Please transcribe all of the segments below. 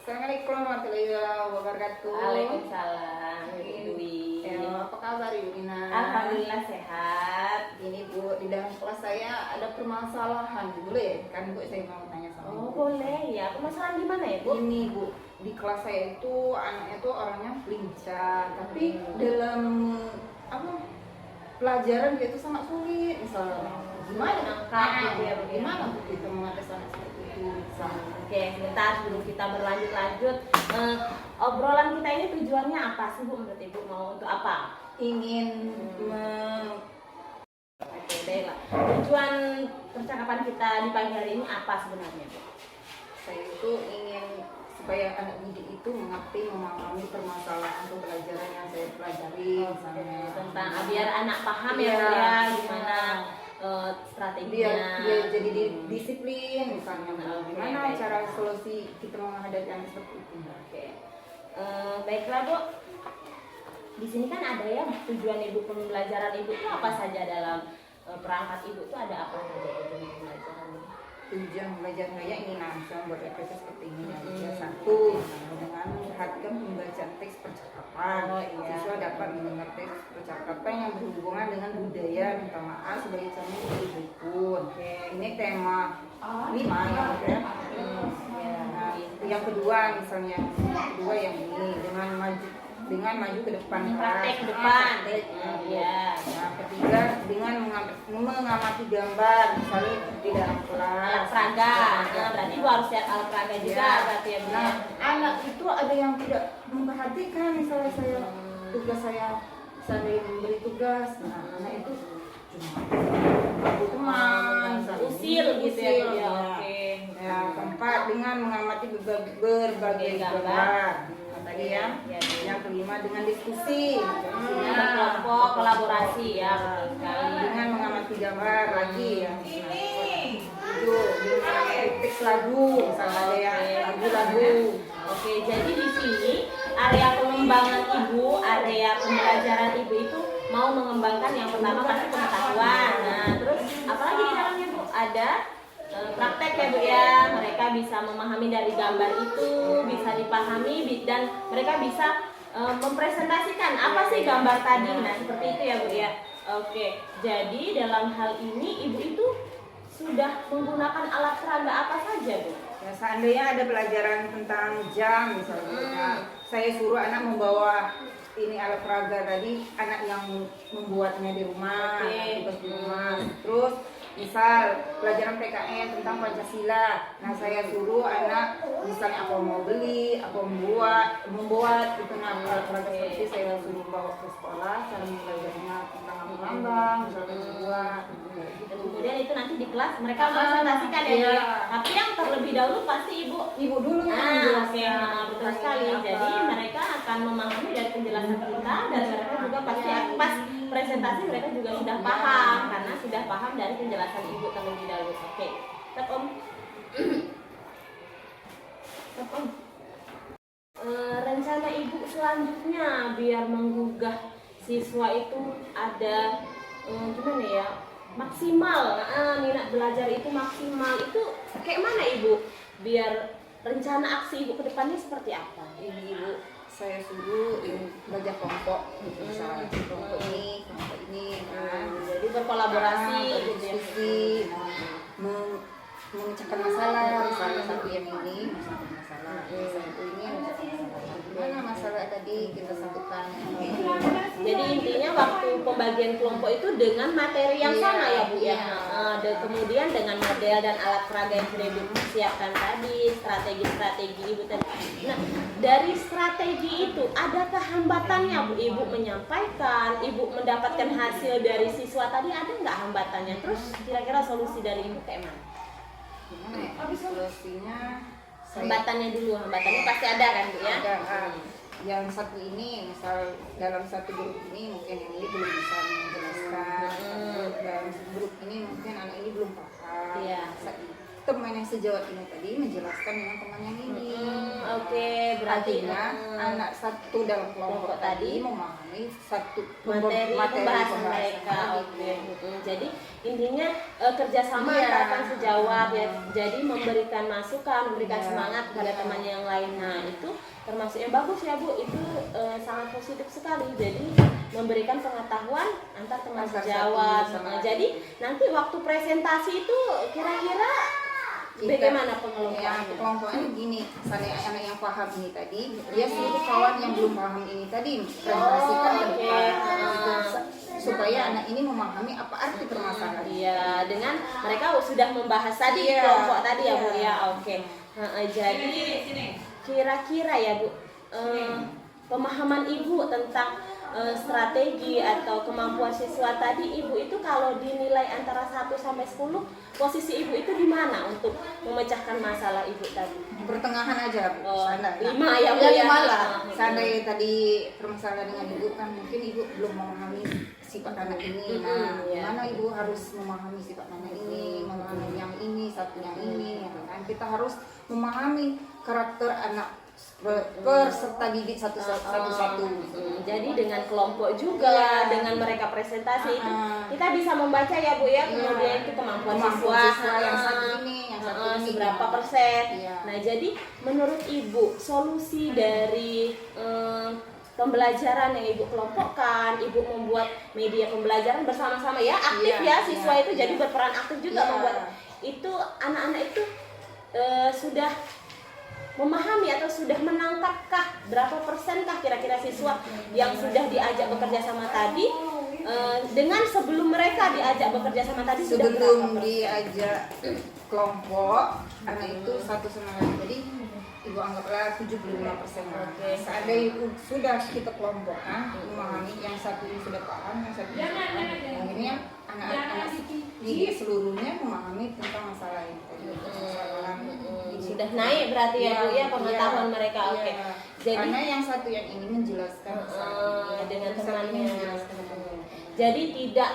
Assalamualaikum warahmatullahi wabarakatuh. Waalaikumsalam, Ibu Dwi. Apa kabar Ibu Ina? Alhamdulillah sehat. Ini Bu, di dalam kelas saya ada permasalahan. Boleh kan Bu, saya mau tanya sama Oh Ibu. boleh ya, permasalahan gimana ya Bu? Ini Bu, di kelas saya itu anaknya tuh orangnya lincah, tapi dalam apa pelajaran dia itu sangat sulit. Misalnya gimana Nangkap gitu ya, Bu, ya? Gimana Bu kita mengatasi anak seperti itu? Misalnya. Oke, sebentar sebelum kita berlanjut-lanjut, obrolan kita ini tujuannya apa sih Bu? Menurut Ibu mau untuk apa? Ingin Oke, baiklah. Tujuan percakapan kita di pagi hari ini apa sebenarnya Bu? saya itu ingin supaya anak didik itu mengerti, memahami permasalahan atau pelajaran yang saya pelajari misalnya. Tentang biar anak paham ya Iya. Bu ya, gimana strateginya. Biar jadi disiplin misalnya. Oke, Gimana baik. cara solusi kita menghadapi anak seperti itu? Oke, baiklah Bu. Di sini kan ada ya tujuan Ibu, pembelajaran Ibu itu apa saja dalam perangkat Ibu itu ada apa saja tujuan pembelajaran Ibu? Tujuan belajar saya ingin langsung buat EPS seperti ini. Yang Hmm. satu, dengan memperhatikan pembacaan teks percakapan. Oh, iya. Siswa dapat mendengar teks percakapan yang berhubungan dengan budaya, minta maaf sebagai contoh berikut. Ini tema 5 ya. Ya. Nah, yang kedua misalnya, yang kedua yang ini dengan maju ke depan Praktek ke kelas. depan. Praktek, Ya. Nah, ketiga dengan mengamati gambar misalnya di dalam kelas. Alat peraga. Nah, berarti Ibu harus lihat alat peraga juga berarti ya Bu. Nah, anak itu ada yang tidak memperhatikan misalnya tugas saya memberi tugas. Nah, anak itu cuma aku teman, Usil gitu ya Bu ya. Oke. Ya, keempat dengan mengamati berbagai gambar. Tadi ya. Yang kelima dengan diskusi. Berkelompok, kolaborasi ya. Betul sekali. Dengan mengamati gambar lagi ya. Itu dengan teks lagu, misalnya ada yang lagu-lagu. Oke, jadi di sini area pengembangan Ibu, area pembelajaran Ibu itu mau mengembangkan yang pertama pasti pengetahuan. Nah, terus apalagi di dalamnya Bu? Ada praktek ya Bu ya. Mereka bisa memahami dari gambar itu, bisa dipahami dan mereka bisa mempresentasikan apa sih gambar tadi. Nah, seperti itu ya Bu ya. Oke, jadi dalam hal ini Ibu itu sudah menggunakan alat peraga apa saja Bu? Ya, seandainya ada pelajaran tentang jam misalnya, nah, saya suruh anak membawa ini alat peraga tadi, anak yang membuatnya di rumah, Oke. tugas di rumah. Terus misal pelajaran PKN tentang Pancasila, nah saya suruh anak misalnya apa mau beli, apa membuat itu, nah alat peraga seperti itu saya suruh bawa ke sekolah, cara belajarnya tentang lambang, misalnya membuat. Dan kemudian itu nanti di kelas mereka presentasikan ya Bu. Iya. Tapi yang terlebih dahulu pasti Ibu Dulu yang oke, menjelaskan betul sekali. apa. Jadi mereka akan memahami dari penjelasan kita dan mereka juga pasti pas presentasi mereka juga sudah paham karena sudah paham dari penjelasan Ibu terlebih dahulu. Oke, Stop Om. Stop Om. Rencana Ibu selanjutnya biar menggugah siswa itu ada gimana ya, maksimal, minat belajar itu maksimal, itu kayak mana Ibu? Biar rencana aksi Ibu ke depannya seperti apa? Ini Ibu, saya suruh belajar kelompok, misalnya kelompok ini, kan. Jadi berkolaborasi gitu ya. berdiskusi, memecahkan masalah, misalnya satu yang ini, memecahkan masalah, satu ini, memecahkan masalah. Gimana masalah tadi kita satukan? Jadi intinya waktu pembagian kelompok itu dengan materi yang sama ya Bu ya. Dan kemudian dengan model dan alat peraga yang sudah Ibu siapkan tadi, strategi-strategi Ibu tadi. Nah, dari strategi itu adakah hambatannya Bu? Ibu menyampaikan, Ibu mendapatkan hasil dari siswa tadi, ada nggak hambatannya? Terus kira-kira solusi dari Ibu kayak mana? Gimana ya? Solusinya Hambatannya dulu, hambatannya pasti ada kan Bu ya? ada, yang satu ini, misal dalam satu grup ini mungkin yang ini belum bisa menjelaskan, dalam grup ini mungkin anak ini belum paham. Iya. Teman yang sejawat ini tadi menjelaskan dengan teman yang ini. oke. Berarti Artinya anak satu dalam kelompok tadi memahami satu materi pembahasan mereka. Oke. Jadi intinya kerjasama Iya. antara kan sejawat ya. Jadi memberikan masukan, memberikan Iya. semangat kepada Iya. teman yang lain. Nah itu termasuk yang bagus ya Bu. Itu sangat positif sekali. Jadi memberikan pengetahuan antar teman Antar sejawat. satu sama Nah, lain. jadi nanti waktu presentasi itu kira-kira bagaimana pengelompokannya? Kelompoknya gini, misalnya anak yang paham ini tadi, dia suruh kawan yang belum paham ini tadi presentasikan ke oke. depan, gitu. Supaya anak ini memahami apa arti permasalahan. Iya, dengan mereka sudah membahas tadi di Iya. kelompok tadi ya Bu Iya. ya. Oke. Jadi kira-kira ya Bu, pemahaman Ibu tentang strategi atau kemampuan siswa tadi, Ibu itu kalau dinilai antara 1 sampai 10, posisi Ibu itu di mana untuk memecahkan masalah Ibu tadi? Pertengahan aja, Bu. Oh, Sana. 5 ya Bu Ya, ya. 5 lah. Seandainya tadi permasalahan dengan Ibu kan mungkin Ibu belum memahami sifat anak ini. Nah, Iya. gimana Ibu harus memahami sifat anak ini, memahami yang ini, satu yang ini, ya kan? Kita harus memahami karakter anak peserta didik satu-satu. Jadi dengan kelompok juga, Iya. dengan mereka presentasi itu Ah. kita bisa membaca ya Bu ya, Iya. kemudian itu kemampuan Kemampuan siswa, siswa yang satu ah, ini, yang satu ini. seberapa persen. Iya. Nah jadi menurut Ibu solusi dari pembelajaran yang Ibu kelompokkan, Ibu membuat media pembelajaran bersama-sama ya, aktif Iya, ya siswa iya, itu jadi iya. berperan aktif juga Iya. membuat itu anak-anak itu sudah memahami atau sudah menangkapkah berapa persenkah kira-kira siswa yang sudah diajak bekerja sama tadi dengan sebelum mereka diajak bekerja sama tadi sudah berapa Sebelum persen? diajak kelompok anak itu satu sama lain, jadi Ibu anggaplah 75%. Oke. Seandainya Ibu sudah kita kelompokkan, memahami yang satu ini sudah paham, yang satu ini sudah paham. Akhirnya anak-anak didik seluruhnya memahami tentang masalah ini. Sudah naik berarti ya Bu ya pengetahuan Iya, mereka. Oke. iya. Jadi Karena yang satu yang ini menjelaskan dengan yang satu ini temannya. menjelaskan temannya. Jadi tidak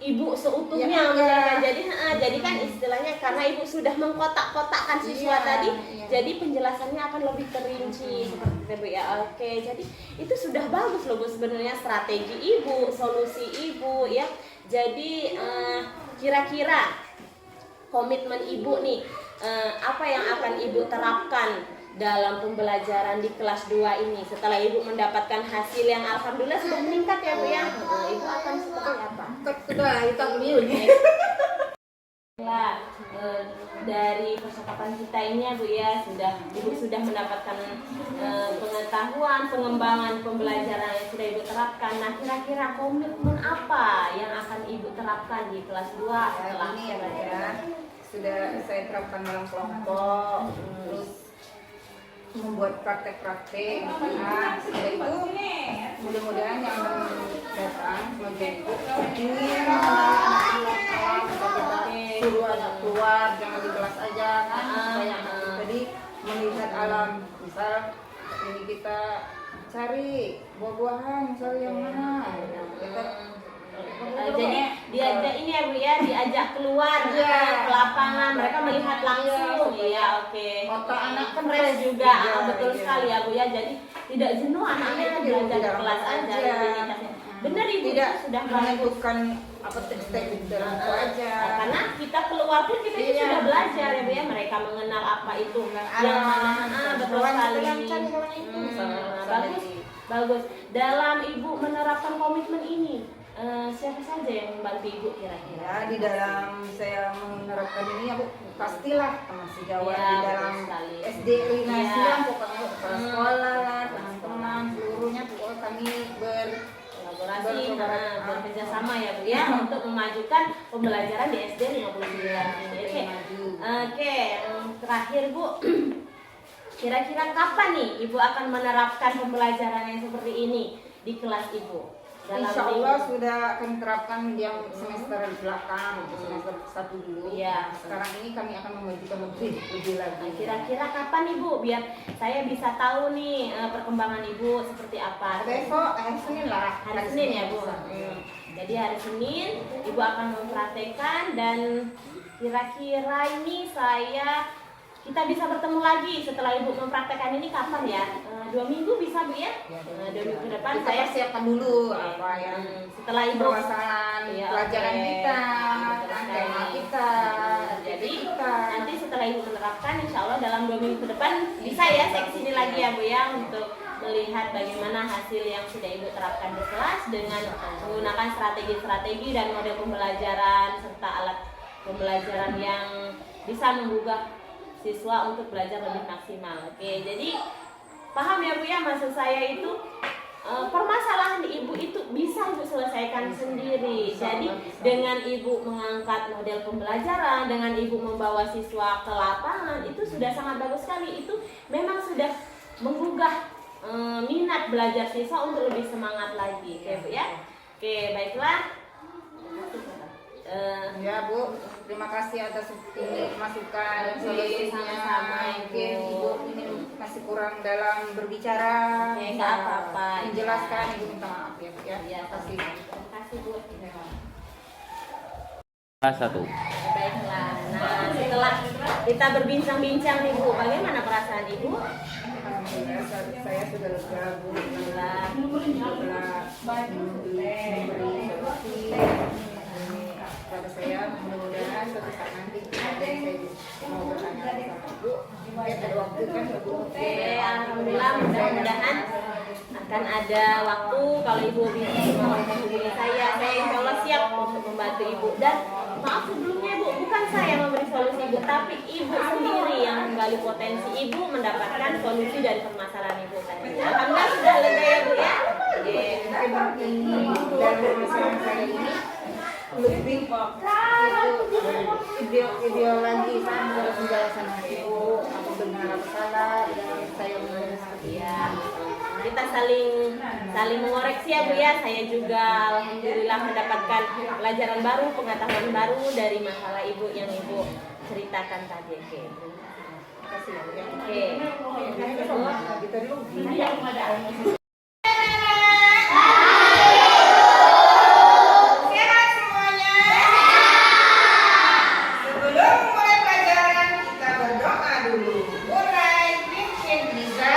Ibu seutuhnya Ya, menjelaskan. iya. Jadi kan istilahnya karena Ibu sudah mengkotak-kotakkan siswa Iya, tadi, iya. jadi penjelasannya akan lebih terinci seperti itu Bu ya. Oke, jadi itu sudah bagus loh Bu sebenarnya strategi Ibu, solusi Ibu ya. Jadi kira-kira komitmen Ibu nih apa yang akan Ibu terapkan dalam pembelajaran di kelas 2 ini setelah Ibu mendapatkan hasil yang alhamdulillah sudah meningkat ya Bu ya. Ibu akan seperti apa? Sudah, itu ini. Lah, dari percakapan kita ini ya Bu ya, Ibu sudah mendapatkan pengetahuan, pengembangan pembelajaran yang sudah Ibu terapkan. Nah, kira-kira komitmen apa yang akan Ibu terapkan di kelas 2 setelah Ini ya, sudah saya terapkan dalam kelompok, terus membuat praktek-praktek. Nah, setelah itu mudah-mudahan yang datang sebagai ibu ingin mengenal anak awal, kita suruh anak keluar, jangan di kelas aja kan, supaya anak itu tadi melihat alam. Misal ini kita cari buah-buahan, misal yang mana, kita jadi diajak ini ya Bu ya, diajak keluar Iya. ke lapangan, mereka melihat langsung. Iya, Iya, oke. otak anak kan Fresh juga, Iya, betul iya. sekali ya Bu ya. Jadi tidak jenuh anak-anak itu Iya, belajar di dalam kelas kelas aja. aja. rutinitasnya. Benar Ibu, tidak itu sudah bagus. menentukan apa teks-teks di dalam itu aja. Nah, karena kita keluar pun kita itu Iya. sudah belajar ya Bu ya, mereka mengenal apa itu yang mana betul Kawan kita sekali. yang cari kawan itu, misalnya. Bagus, bagus. Dalam Ibu menerapkan komitmen ini, siapa saja yang membantu Ibu kira-kira? Ya, di dalam saya menerapkan ini aku pastilah teman sejawat Iya, di betul dalam sekali. SD Linasi Iya. lah pokoknya kepala sekolah lah, teman-teman seluruhnya pokoknya kami Kolaborasi, Berkolaborasi. bekerja sama ya Bu ya untuk memajukan pembelajaran di SD 59 ini. Oke. maju. Oke, terakhir Bu, kira-kira kapan nih Ibu akan menerapkan pembelajaran yang seperti ini di kelas Ibu? Insya Allah sudah akan terapkan yang semester belakang, semester 1 dulu. Iya. Sekarang ini kami akan memajukan lebih lagi. Kira-kira kapan Ibu biar saya bisa tahu nih perkembangan Ibu seperti apa? Besok hari Senin lah. Hari Senin ya Bu. bisa. Jadi hari Senin Ibu akan mempraktekkan dan kira-kira ini saya kita bisa bertemu lagi setelah Ibu mempraktekkan ini kapan ya? 2 minggu bisa Bu ya? 2 minggu ke depan Kita saya siapkan dulu apa yang setelah Ibu permasalahan Iya, pelajaran oke. kita, Betul tema sekali. kita, Jadi kita. nanti setelah Ibu menerapkan, insya Allah dalam 2 minggu ke depan bisa ya saya kesini lagi ya Bu ya untuk melihat bagaimana hasil yang sudah Ibu terapkan di kelas dengan menggunakan strategi-strategi dan model pembelajaran serta alat pembelajaran yang bisa menggugah siswa untuk belajar lebih maksimal. Oke, jadi paham ya Bu ya, maksud saya itu permasalahan Ibu itu bisa Ibu selesaikan sendiri. Jadi dengan Ibu mengangkat model pembelajaran, dengan Ibu membawa siswa ke lapangan, itu sudah sangat bagus sekali. Itu memang sudah menggugah minat belajar siswa untuk lebih semangat lagi. Oke Bu ya. Oke, baiklah. Ya Bu, terima kasih atas ini masukan solusinya. Sama-sama, Ibu. Mungkin Ibu ini masih kurang dalam berbicara, Ya, nggak apa-apa. menjelaskan, Ibu minta maaf ya Bu ya. Ya, Terima kasih. terima kasih Bu. Satu. Baiklah. Nah, setelah kita berbincang-bincang nih Bu, bagaimana perasaan Ibu? Alhamdulillah saya sudah lega Bu. Alhamdulillah. Setelah memberi solusi kepada saya, mudah-mudahan suatu saat nanti ada yang saya mau bertanya sama Ibu. Mungkin ada waktu kan Bu. Oke, alhamdulillah mudah-mudahan akan ada waktu kalau Ibu bisa mau menghubungi saya insya Allah siap untuk membantu Ibu. Dan maaf sebelumnya Bu, bukan saya memberi solusi Ibu, tapi Ibu sendiri yang menggali potensi Ibu mendapatkan solusi dari permasalahan Ibu tadi. Alhamdulillah sudah lega ya Bu ya. Oke. Mungkin ini dalam masalah saya ini lebih ideologi saya dalam penjelasan Ibu, apa benar apa salah, dan saya mengenai seperti Ya, kita saling mengoreksi ya Bu ya. Saya juga alhamdulillah mendapatkan pelajaran baru, pengetahuan baru dari masalah Ibu yang Ibu ceritakan tadi. Oke. Terima kasih Bu ya. Oke. Terima kasih Bu. Kita dulu. Sehat semuanya. Sebelum mulai pelajaran kita berdoa dulu. Mulai Christian bisa.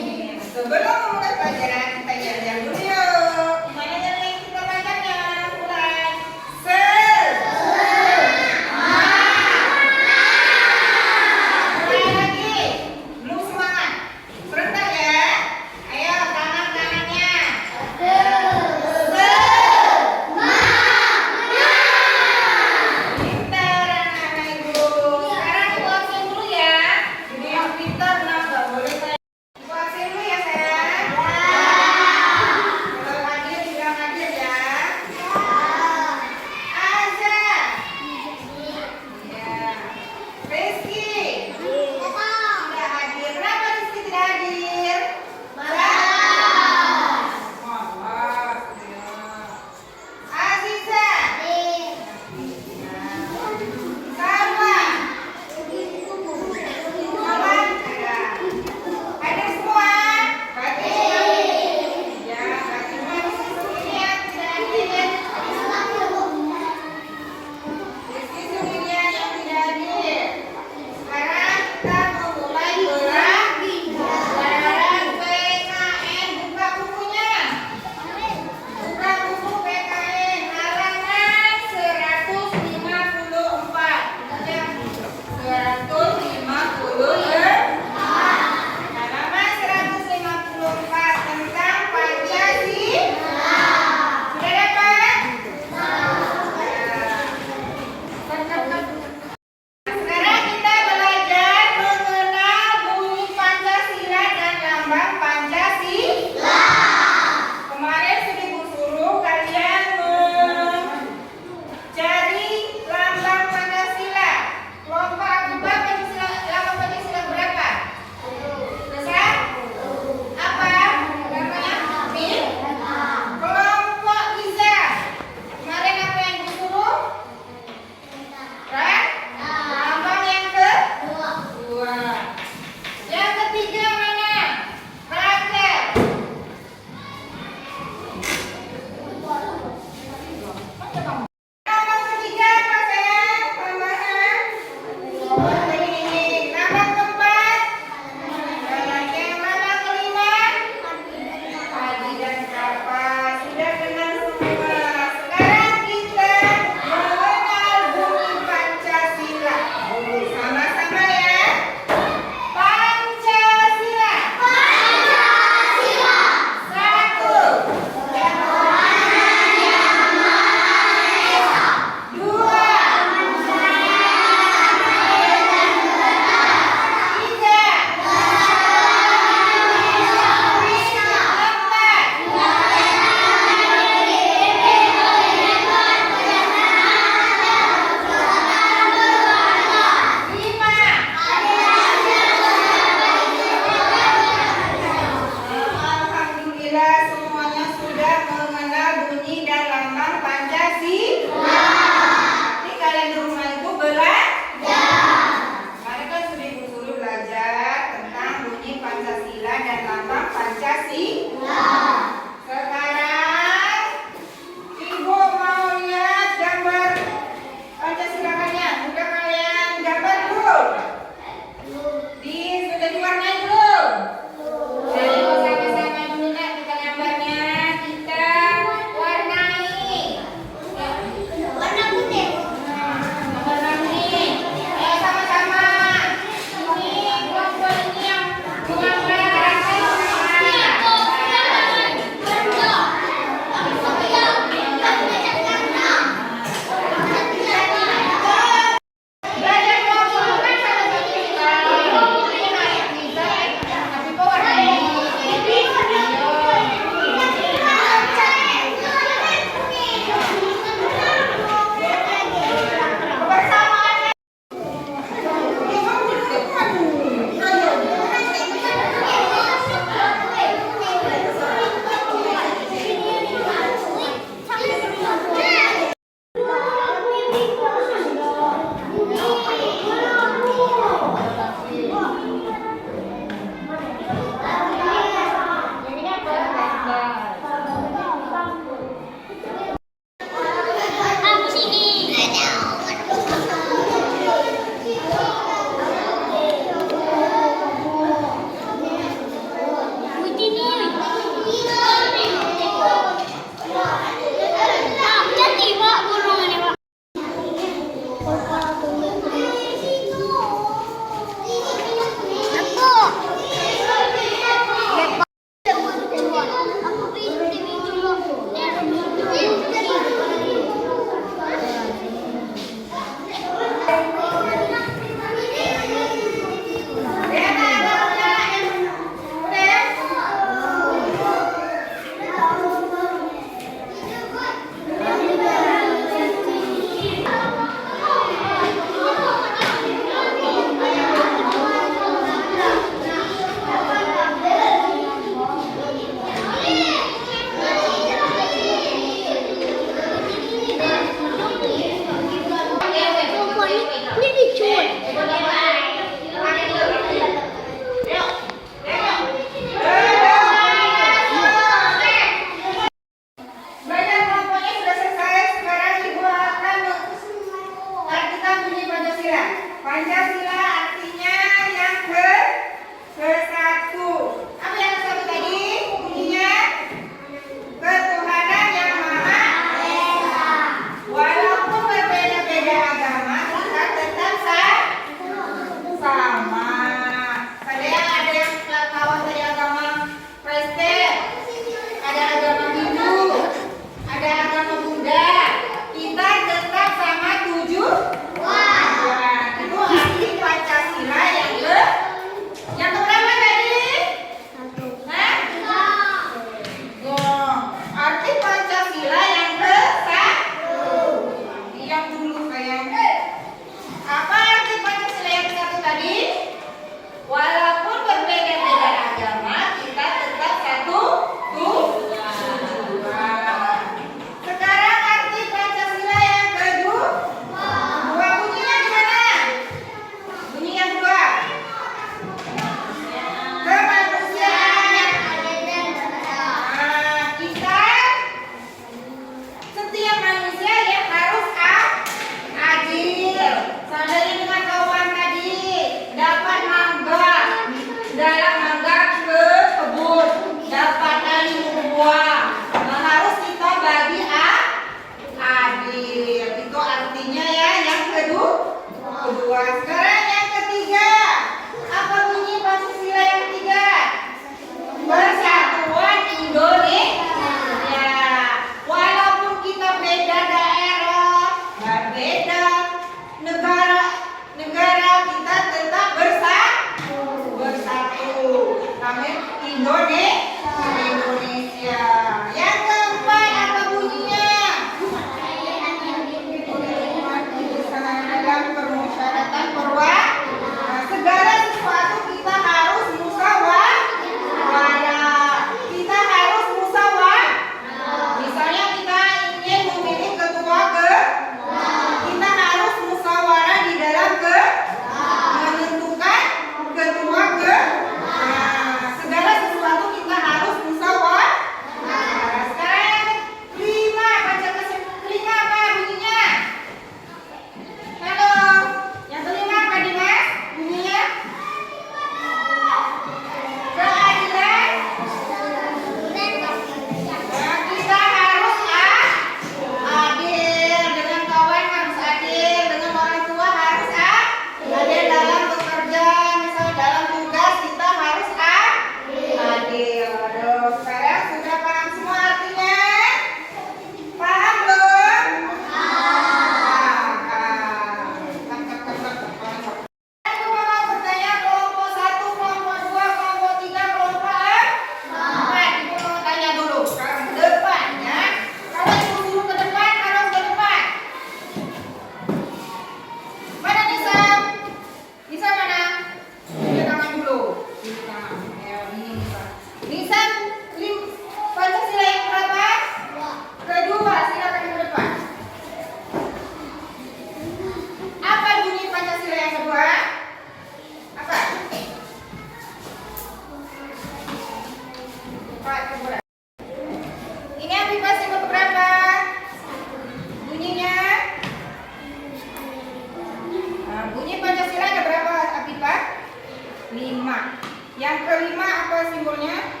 Yang kelima apa simbolnya?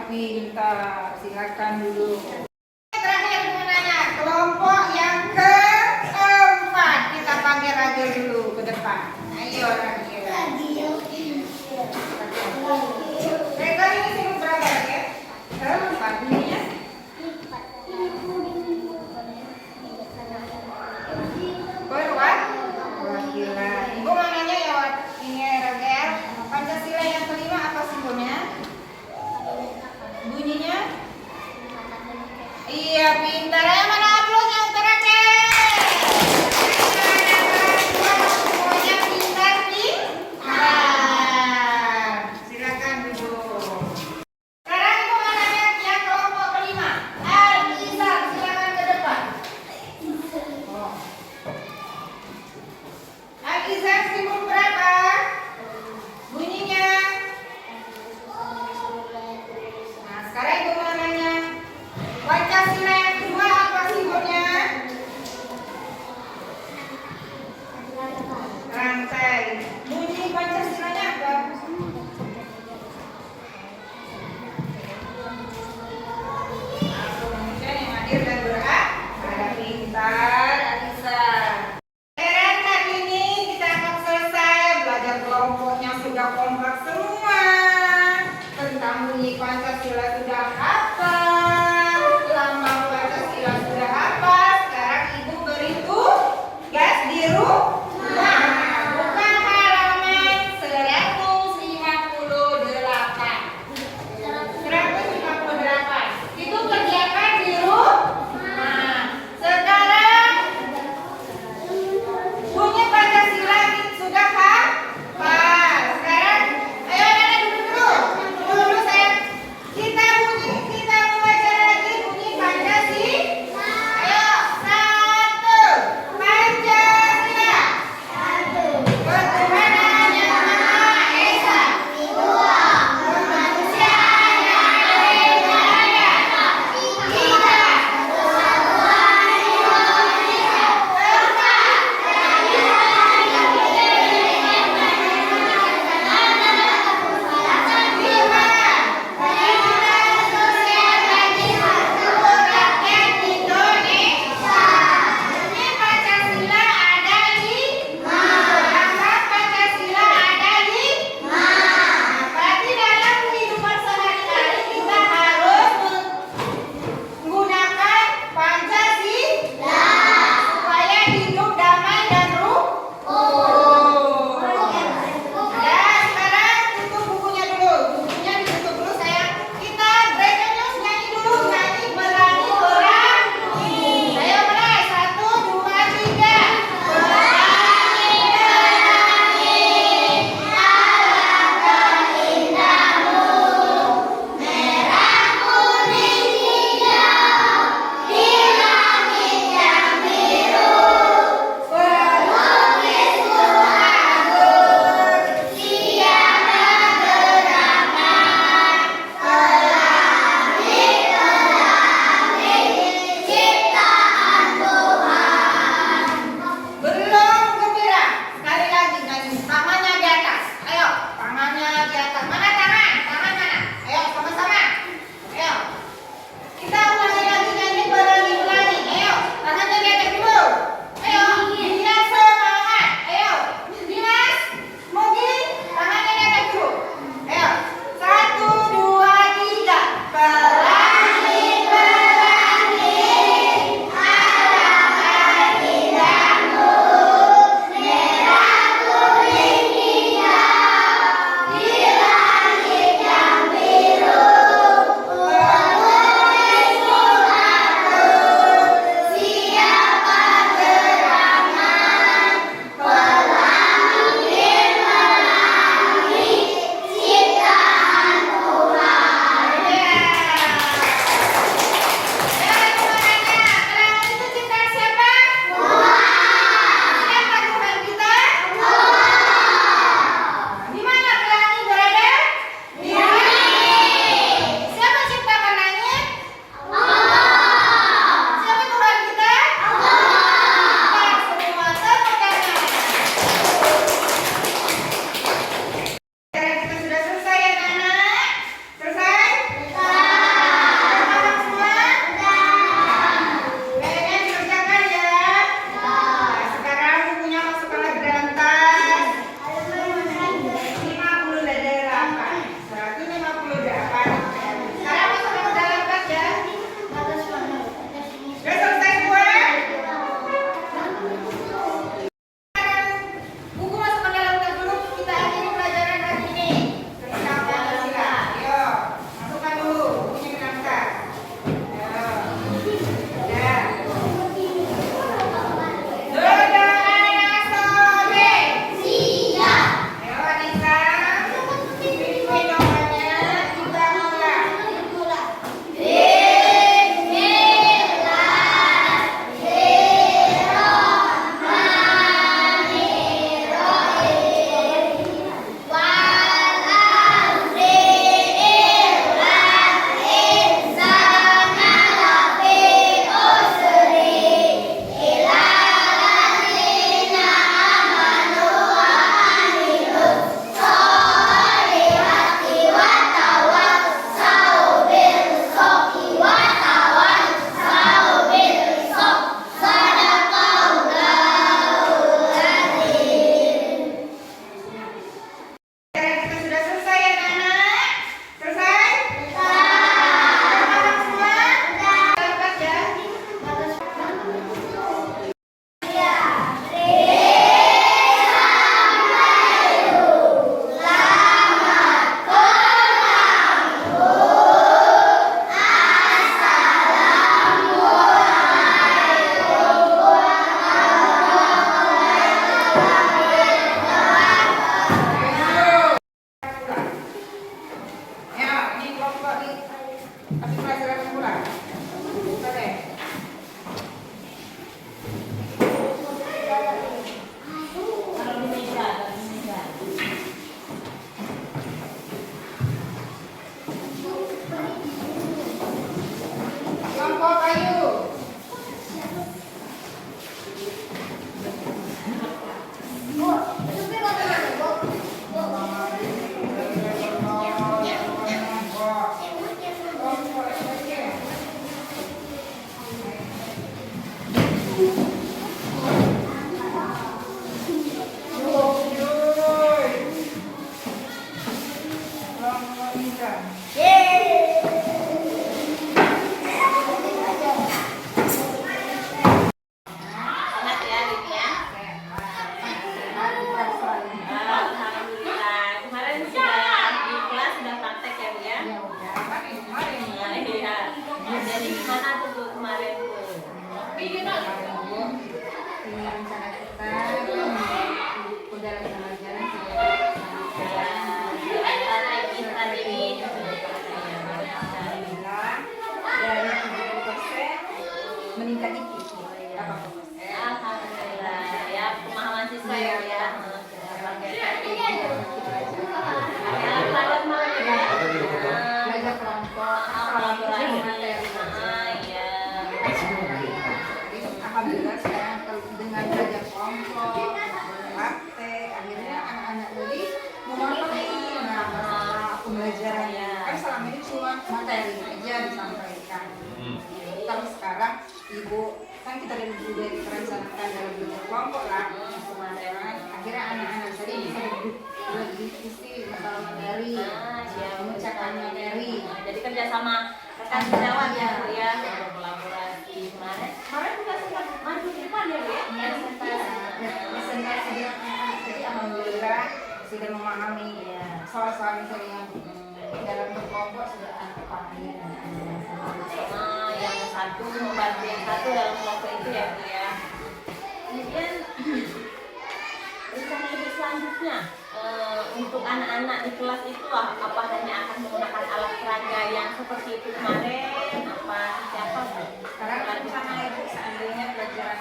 Pintar. Silakan dulu. Terakhir gunanya kelompok yang keempat. Kita panggil Ragil dulu ke depan. Ayo Ragil. Ragil ini simbol berapa ya? Keempat bunyinya. Perwakilan. Ibu mau nanya ya ini Ragil. Pancasila yang kelima apa simbolnya? Bunyinya? Iya, pintar. Ayo mana uploadnya untuk Rakel? Semuanya pintar, pintar. Silakan duduk. Sekarang ibu mau nanya yang kelompok kelima. Al-Izal, silakan ke depan. Oh. Al-Izal simbol berapa? Bunyinya? Nah, sekarang ibu mau nanya Pancasila yang kedua apa simbolnya? Rantai. Bunyi Pancasilanya apa? Aku mengucapkan yang adil dan berat. Ada pintar, Alisa. Keren hari ini kita akan selesai belajar kelompoknya sudah kompak semua. Tentang bunyi Pancasila sudah hafal, lambang Pancasila sudah hafal. Sekarang ibu beri tugas di rumah. Buka halaman 158. 158. Itu kerjakan di rumah. Sekarang bunyi Pancasila sudah hafal. Sekarang ayo anak duduk dulu. Dulu saya kita selama ini cuma materi aja disampaikan. Tapi sekarang ibu kan kita juga direncanakan dalam bentuk kelompok lah untuk materi. Akhirnya anak-anak tadi bisa lebih diskusi masalah materi, memecahkan materi. Jadi kerjasama rekan sejawat ya Bu ya, berkolaborasi. Kemarin juga sempat maju di depan ya Bu ya. Presentasi dengan anak-anak tadi alhamdulillah sudah memahami soal-soal misalnya dalam berkelompok sudah pahami. Yang satu membantu yang satu dalam kelompok itu ya Bu ya. Kemudian rencana ibu selanjutnya untuk anak-anak di kelas itu apa hanya akan menggunakan alat peraga yang seperti itu kemarin, apa siapa Bu? Sekarang rencana ibu seandainya pelajaran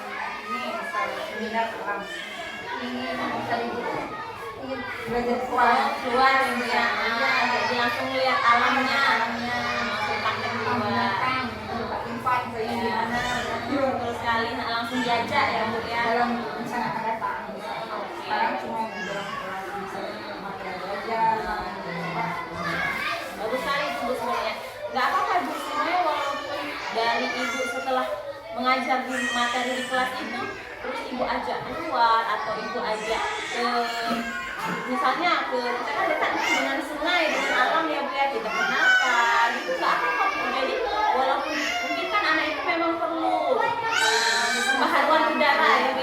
ini misal minat alam ini misal ibu ingin belajar keluar gitu ya, jadi langsung lihat alamnya, langsung praktek di luar. infak misalnya di mana Terus sekali langsung diajak ya Bu ya. dalam rencana akan datang. Sekarang cuma beberapa materi belajar. Bagus sekali itu Bu sebenarnya. Nggak apa-apa Bu sebenarnya, walaupun dari ibu setelah mengajar di materi di kelas itu, terus ibu ajak keluar atau ibu ajak ke misalnya kita kan dekat dengan sungai, dengan alam ya Bu ya, kita kenalkan itu nggak apa-apa Bu. Jadi walaupun mungkin kan anak itu memang perlu pembaharuan udara ya Bu